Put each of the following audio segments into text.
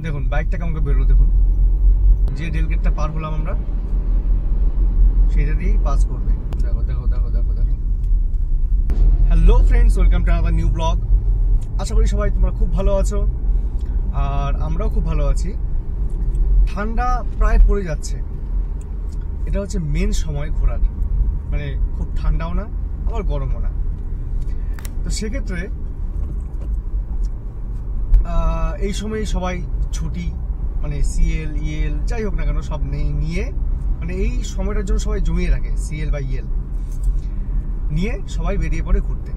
দেখুন বাইকটা কেমন বেরোলো, দেখুন যে রেল গেটটা পার হলাম আমরা সেটা দিয়েই পাস করবে। দেখো দেখো দেখো দেখো দেখো। Hello friends, welcome to another new blog. আশা করি সবাই তোমরা খুব ভালো আছো আর আমরাও খুব ভালো আছি। ঠান্ডা প্রায় পড়ে যাচ্ছে, এটা হচ্ছে মেন সময় ঘোরার, মানে খুব ঠান্ডাও না আবার গরমও না। তো সেক্ষেত্রে এই সময় সবাই ছুটি, মানে সিএল ইএল যাই হোক না কেন সব নিয়ে, মানে এই সময়টার জন্য সবাই জমিয়ে রাখে সিএল বা ইএল নিয়ে সবাই বেরিয়ে পড়ে ঘুরতে।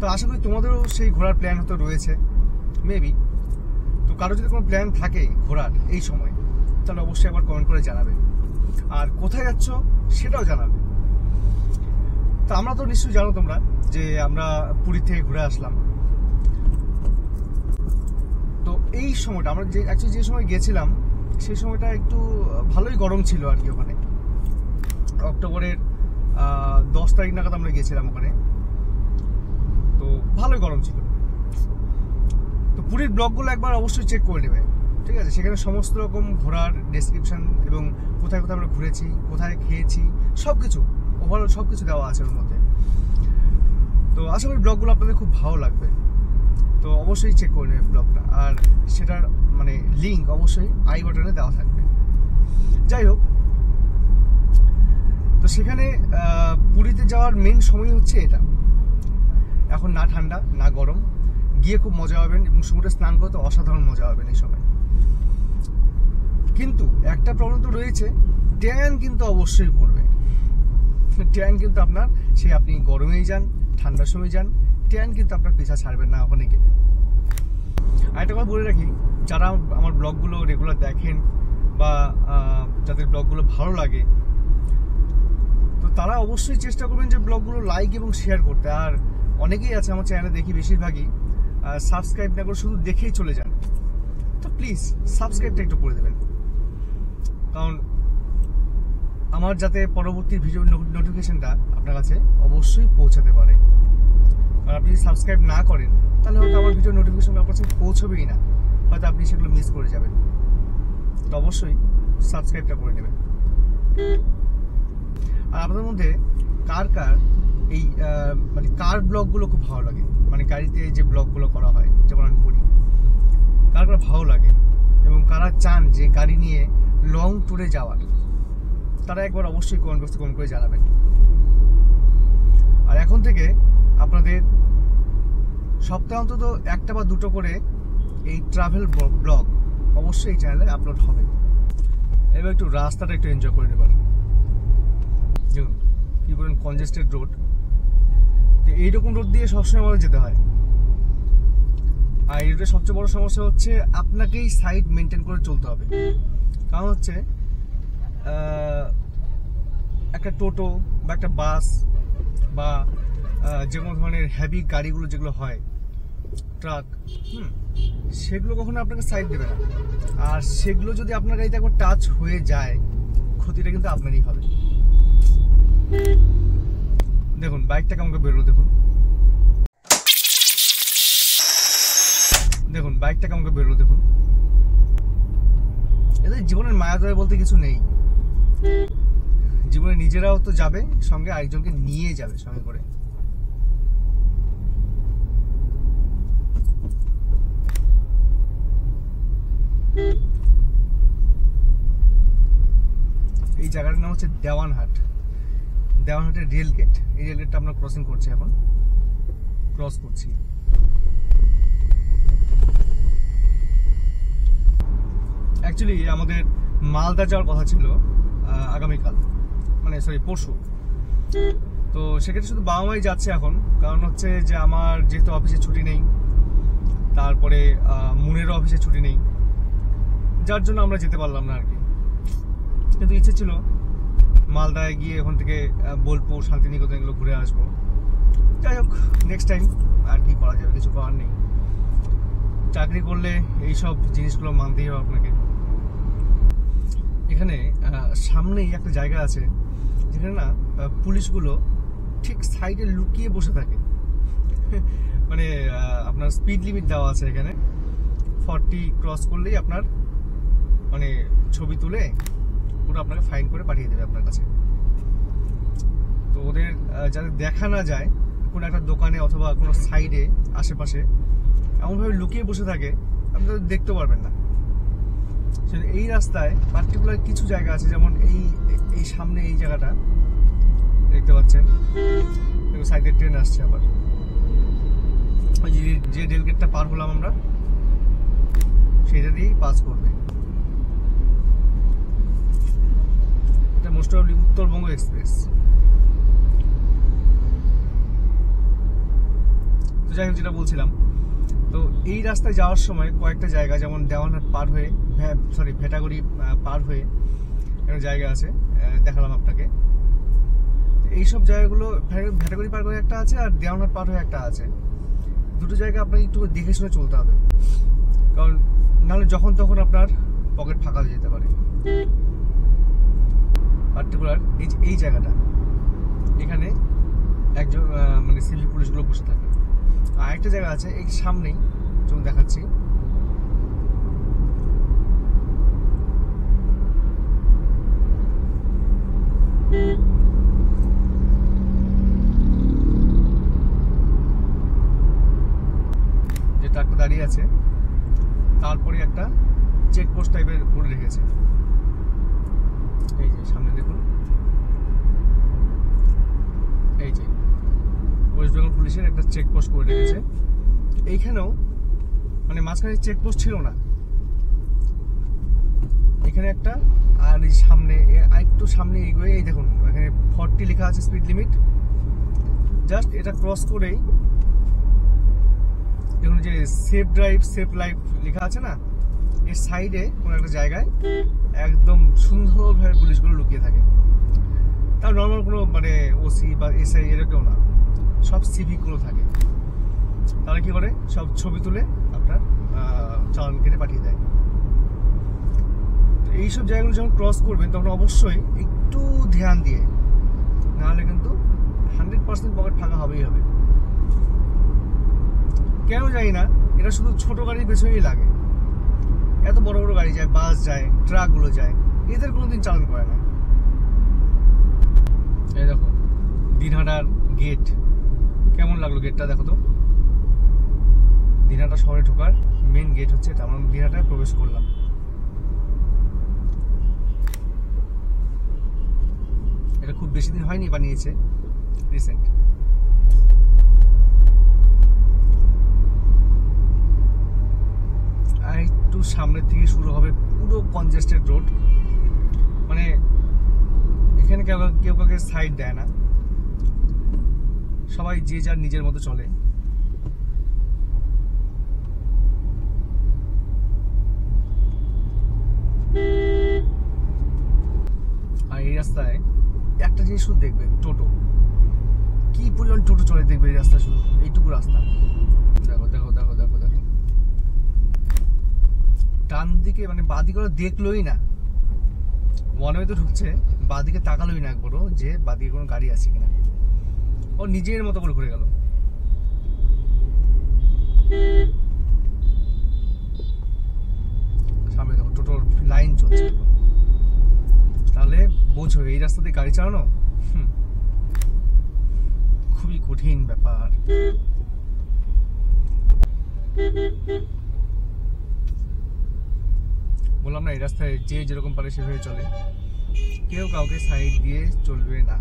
তো আশা করি তোমাদেরও সেই ঘোরার প্ল্যান হয়তো রয়েছে মেবি। তো কারো যদি কোনো প্ল্যান থাকে ঘোরার এই সময়, তাহলে অবশ্যই একবার কমেন্ট করে জানাবে, আর কোথায় যাচ্ছ সেটাও জানাবে। তো আমরা তো নিশ্চয়ই জানো তোমরা যে আমরা পুরী থেকে ঘুরে আসলাম। তো এই সময়টা আমরা যে সময় গেছিলাম সেই সময়টা একটু ভালোই গরম ছিল আর কি। ওখানে অক্টোবরের 10 তারিখ নাগাদ আমরা গেছিলাম ওখানে, তো ভালোই গরম ছিল। তো পুরীর ব্লগগুলো একবার অবশ্যই চেক করে নেবে, ঠিক আছে? সেখানে সমস্ত রকম ঘোরার ডেসক্রিপশন এবং কোথায় কোথায় আমরা ঘুরেছি, কোথায় খেয়েছি, সব কিছু ওভারঅল সব কিছু দেওয়া আছে ওর মধ্যে। তো আশা করি ব্লগগুলো আপনাদের খুব ভালো লাগবে, তো অবশ্যই চেক করে নেবে ব্লগটা, আর সেটার মানে লিঙ্ক অবশ্যই আই বাটনে দেওয়া থাকবে। যাই হোক, তো সেখানে পুরীতে যাওয়ার মেন সময় হচ্ছে এটা। এখন না ঠান্ডা না গরম, গিয়ে খুব মজা হবেন এবং সমুদ্রে স্নান করতে অসাধারণ মজা হবেন এই সময়। কিন্তু একটা প্রবলেম তো রয়েছে, ট্যান কিন্তু অবশ্যই পড়বে। ট্যান কিন্তু আপনার সে আপনি গরমেই যান ঠান্ডার সময় যান, ট্যান কিন্তু আপনার পিছা ছাড়বেন না ওখানে গেলে। আর একটা কথা বলে রাখি, যারা আমার ব্লগগুলো রেগুলার দেখেন বা যাদের ব্লগগুলো ভালো লাগে, তো তারা অবশ্যই চেষ্টা করবেন যে ব্লগগুলো লাইক এবং শেয়ার করতে। আর অনেকেই আছে আমার চ্যানেলে দেখি বেশিরভাগই সাবস্ক্রাইব না করে শুধু দেখেই চলে যান। তো প্লিজ সাবস্ক্রাইবটা একটু করে দেবেন, কারণ আমার যাতে পরবর্তী ভিডিও নোটিফিকেশনটা আপনার কাছে অবশ্যই পৌঁছাতে পারে। আর আপনি যদি সাবস্ক্রাইব না করেন তাহলে হয়তো আমার ভিডিও নোটিফিকেশন আপনার কাছে পৌঁছবেই না, হয়তো আপনি সেগুলো মিস করে যাবেন। তো অবশ্যই সাবস্ক্রাইবটা করে নেবেন। আর আপনাদের মধ্যে কার কার এই মানে কার ব্লগগুলো খুব ভালো লাগে, মানে গাড়িতে যে ব্লগগুলো করা হয় যেমন আমি করি, কার কার ভালো লাগে এবং কারা চান যে গাড়ি নিয়ে লং ট্যুরে যাওয়ার, তারা একবার অবশ্যই কমেন্ট বক্সে কমেন্ট করে জানাবেন। আর এখন থেকে আপনাদের সপ্তাহে অন্তত একটা বা দুটো করে এই ট্রাভেল ব্লগ অবশ্যই এই চ্যানেলে আপলোড হবে। এবার একটু রাস্তাটা একটু এনজয় করে নেবার। দেখুন কি বলেন, কনজেস্টেড রোড, তো এইরকম রোড দিয়ে সবসময় আমাদের যেতে হয়। আর এই রোডের সবচেয়ে বড় সমস্যা হচ্ছে আপনাকেই সাইড মেনটেন করে চলতে হবে। কারণ হচ্ছে একটা টোটো বা একটা বাস বা যে কোনো ধরনের হেভি গাড়িগুলো যেগুলো হয়, ট্রাক, সেগুলো কখনো আপনাকে সাইড দেবে না। আর সেগুলো যদি আপনার গাড়িতে একবার টাচ হয়ে যায়, ক্ষতিটা কিন্তু আপনারই হবে। দেখুন বাইকটা কেমন বেরোলো, দেখুন দেখুন বাইকটা কেমন বেরোলো, দেখুন। এদের জীবনের মায়া দয়া বলতে কিছু নেই, জীবনে নিজেরাও তো যাবে সঙ্গে, আরেকজনকে নিয়ে যাবে সঙ্গে করে। এই জায়গাটার নাম হচ্ছে দেওয়ানহাট, দেওয়ানহাটের রেল গেট। এই রেল গেটটা আমরা ক্রসিং করছি, এখন ক্রস করছি। অ্যাকচুয়ালি আমাদের মালদা যাওয়ার কথা ছিল আগামীকাল, মানে সরি পরশু। তো সেক্ষেত্রে শুধু বাবা মাই যাচ্ছে এখন, কারণ হচ্ছে যে আমার যেহেতু অফিসে ছুটি নেই, তারপরে মুনেরও অফিসে ছুটি নেই, যার জন্য আমরা যেতে পারলাম না আর কি। কিন্তু ইচ্ছে ছিল মালদায় গিয়ে ওখান থেকে বোলপুর, শান্তিনিকেতন এগুলো ঘুরে আসবো। যাই হোক, নেক্সট টাইম আর কি করা যাবে, কিছু করার নেই। চাকরি করলে এইসব জিনিসগুলো মানতেই হবে আপনাকে। এখানে সামনেই একটা জায়গা আছে যেখানে না পুলিশগুলো ঠিক সাইডে লুকিয়ে বসে থাকে। মানে আপনার স্পিড লিমিট দেওয়া আছে এখানে 40 ক্রস করলেই আপনার মানে ছবি তুলে পুরো আপনাকে ফাইন করে পাঠিয়ে দেবে আপনার কাছে। তো ওদের যাতে দেখা না যায় কোনো একটা দোকানে অথবা কোনো সাইডে আশেপাশে এমনভাবে লুকিয়ে বসে থাকে, আপনি তাদের দেখতে পারবেন না। এই রাস্তায় পার্টিকুলার কিছু জায়গা আছে, যেমন এই সামনে এই জায়গাটা দেখতে পাচ্ছেন, সাইডে ট্রেন আসছে আবার। যে রেল গেটটা পার হলাম আমরা, সেটা দিয়েই পাস করবে। এটা মোস্ট প্রবাবলি উত্তরবঙ্গ এক্সপ্রেস। তো যাই হোক, যেটা বলছিলাম, তো এই রাস্তায় যাওয়ার সময় কয়েকটা জায়গা, যেমন দেওয়ানহাট পার হয়ে ভেটাগুড়ি পার হয়ে একটা জায়গা আছে, দেখালাম আপনাকে। এইসব জায়গাগুলো ভেটাগুড়ি পার হয়ে একটা আছে আর দেওয়ানহাট পার হয়ে একটা আছে। দুটো জায়গা আপনাকে একটু দেখে শুনে চলতে হবে, কারণ নাহলে যখন তখন আপনার পকেট ফাঁকা হয়ে যেতে পারে। পার্টিকুলার এই জায়গাটা, এখানে একজন মানে সিভিক পুলিশগুলো বসে থাকে। আর একটা জায়গা আছে এই সামনেই, যেমন দেখাচ্ছি, যে ট্রাকটা দাঁড়িয়ে আছে তারপরে একটা চেকপোস্ট টাইপের করে রেখেছে। এই যে সামনে দেখুন, এই যে ওয়েস্ট বেঙ্গল পুলিশের একটা চেকপোস্ট করে রেখেছে। এইখানেও মানে মাঝখানে চেকপোস্ট ছিল না, এখানে একটা, আর এই সামনে একটু সামনে এগোয়ে এই দেখুন এখানে 40 লেখা আছে স্পিড লিমিট। জাস্ট এটা ক্রস করেই দেখুন যে সেফ ড্রাইভ সেফ লাইফ লেখা আছে না, এর সাইডে কোনো একটা জায়গায় একদম সুন্দরভাবে পুলিশগুলো লুকিয়ে থাকে। তার নর্মাল কোনো মানে ওসি বা এসআই এরকম না, সব সিভিকগুলো থাকে। তারা কি করে, সব ছবি তুলে আপনার চালান কেটে পাঠিয়ে দেয়। তো এইসব জায়গাগুলো যখন ক্রস করবেন তখন অবশ্যই একটু ধ্যান দিয়ে, নাহলে কিন্তু 100% পকেট ফাঁকা হবেই হবে। কেন জানি না, এটা শুধু ছোট গাড়ির পেছনেই লাগে। এত বড় বড় গাড়ি যায়, বাস যায়, ট্রাকগুলো যায়, এদের কোনোদিন চালান করে না। এই দেখো দিনহাটার গেট, কেমন লাগলো গেটটা দেখো তো। দিনহাটা শহরে ঢোকার মেন গেট হচ্ছে এটা। আমরা দিনহাটায় প্রবেশ করলাম। এটা খুব বেশি দিন হয়নি বানিয়েছে, রিসেন্ট। আর একটু সামনের থেকে শুরু হবে পুরো কনজেস্টেড রোড। মানে এখানে কেউ কাউকে সাইড দেয় না, সবাই যে যার নিজের মতো চলে। আর এই রাস্তায় একটা জিনিস শুধু দেখবেন, টোটো, কি পরিমাণ টোটো চলে দেখবে এই রাস্তা, শুধু এইটুকু রাস্তা। দেখো দেখো দেখো দেখো দেখো, ডান দিকে মানে বাঁদিকে দেখলোই না, ওয়ান ওয়ে তো ঢুকছে, বাঁদিকে তাকালোই না একবারও যে বাঁদিকে কোনো গাড়ি আছে কিনা। ও নিজের মতো করে ঘুরে গেল। সামনে দেখো টোটোর লাইন চলছে। তাহলে বোঝো এই রাস্তাতে গাড়ি চালানো খুবই কঠিন ব্যাপার। বললাম না, এই রাস্তায় যে যেরকম পারে সেভাবে চলে, কেউ কাউকে সাইড দিয়ে চলবে না।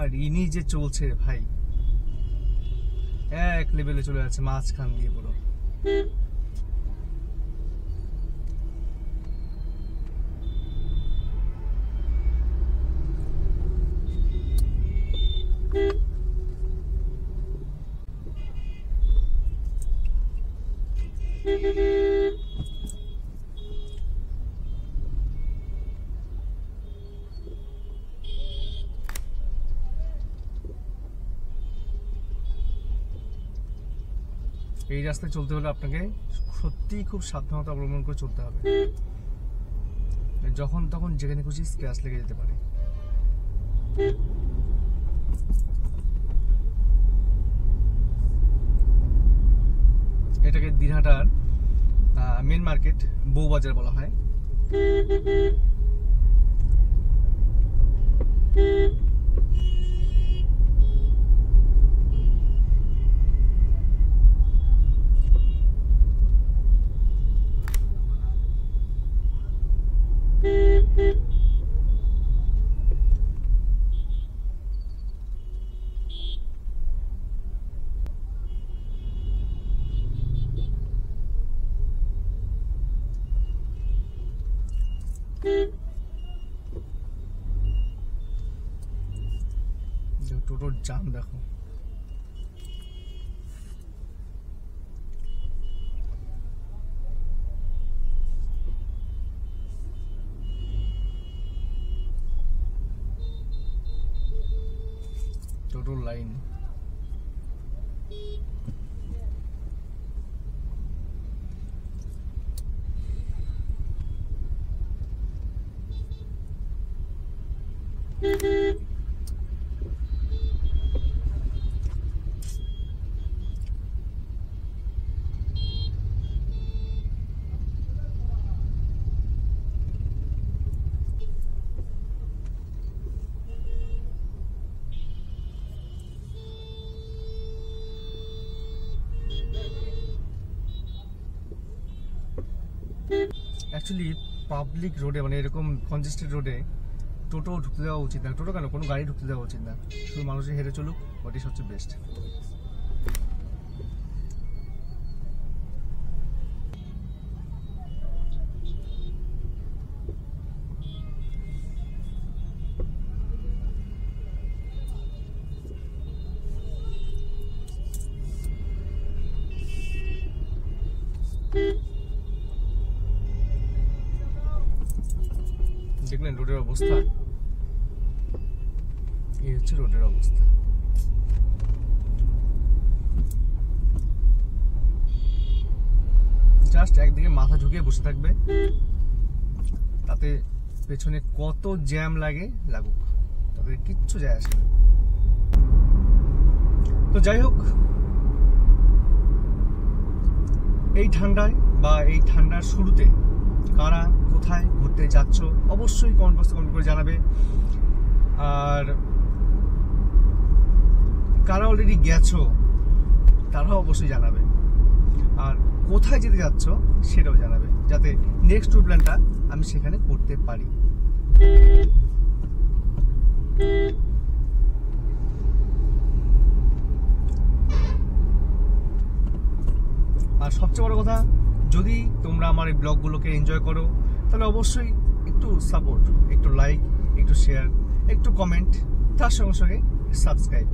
আর ইনি যে চলছে ভাই, এক লেভেলে চলে যাচ্ছে মাঝখান দিয়ে পুরো। এই রাস্তায় চলতে হলে আপনাকে সত্যি খুব সাবধানতা অবলম্বন করে চলতে হবে। যখন তখন যেখানে খুশি স্ক্র্যাচ লেগে যেতে পারে। এটাকে দিনহাটার মেন মার্কেট বউবাজার বলা হয়। টোটোর জাম দেখো। টোটোর লাইন। অ্যাকচুয়ালি পাবলিক রোডে মানে এরকম কনজেস্টেড রোডে টোটো ঢুকতে দেওয়া উচিত না। টোটো কেন, কোনো গাড়ি ঢুকতে দেওয়া উচিত না। শুধু মানুষের হেঁটে চলুক, ওটাই সবচেয়ে বেস্ট। দেখলেন রোডের অবস্থা, এই হচ্ছে রোডের অবস্থা। জাস্ট একদিকে মাথা ঝুঁকিয়ে বসে থাকবে, তাতে পেছনে কত জ্যাম লাগে লাগুক, তাদের কিচ্ছু যায় আসে না। তো যাই হোক, এই ঠান্ডায় বা এই ঠান্ডার শুরুতে কারা কোথায় ঘুরতে যাচ্ছ অবশ্যই কমেন্ট বক্সে কমেন্ট করে জানাবে। আর কারা অলরেডি গেছো তারাও অবশ্যই জানাবে। আর কোথায় যেতে যাচ্ছ সেটাও জানাবে, যাতে নেক্সট ট্যুর প্ল্যানটা আমি সেখানে করতে পারি। আর সবচেয়ে বড় কথা, যদি তোমরা আমার এই ব্লগগুলোকে এনজয় করো তাহলে অবশ্যই একটু সাপোর্ট, একটু লাইক, একটু শেয়ার, একটু কমেন্ট, তার সঙ্গে সঙ্গে সাবস্ক্রাইব,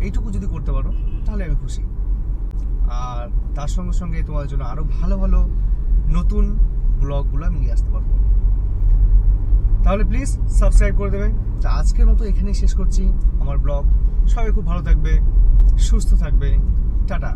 এইটুকু যদি করতে পারো তাহলে আমি খুশি। আর তার সঙ্গে সঙ্গে তোমাদের জন্য আরো ভালো ভালো নতুন ব্লগগুলো আমি নিয়ে আসতে পারবো। তাহলে প্লিজ সাবস্ক্রাইব করে দেবে। তা আজকের মতো এখানেই শেষ করছি আমার ব্লগ। সবাই খুব ভালো থাকবে, সুস্থ থাকবে। টাটা।